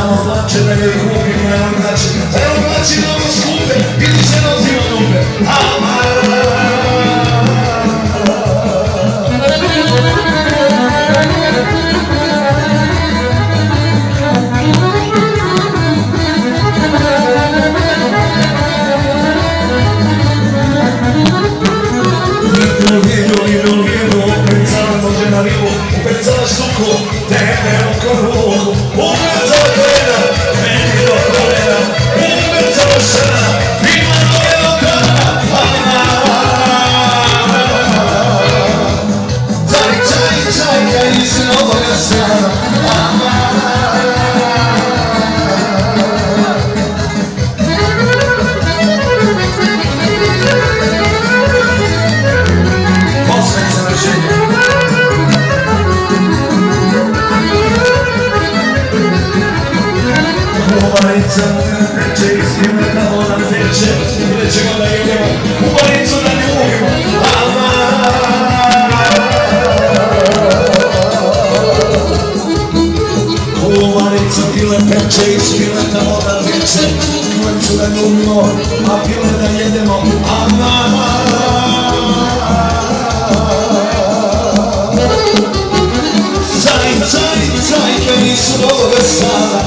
samo plače da je kupimo, evo znači novo skupe, ili se nozima dupe. Upecala štuku, tebe oko ruku, upecala kolena, meni do kolena, upecala šana, ima nove okana. Čaj, ja nisam ovoga sana. Kumarica teče i svime tamo nam teče, gdje ćemo da idemo, kumaricu da ne uvijemo. Kumarica pile peče i svime tamo nam teče, kumaricu da ne uvijemo, a pile da jedemo. Cajke nisu ovoga sada.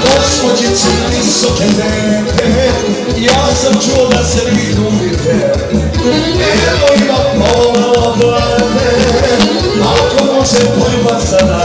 Gospođice na visoke dete, ja sam čuo da se vi ljubite. Evo ima pola oblade, ako može poljubac sada.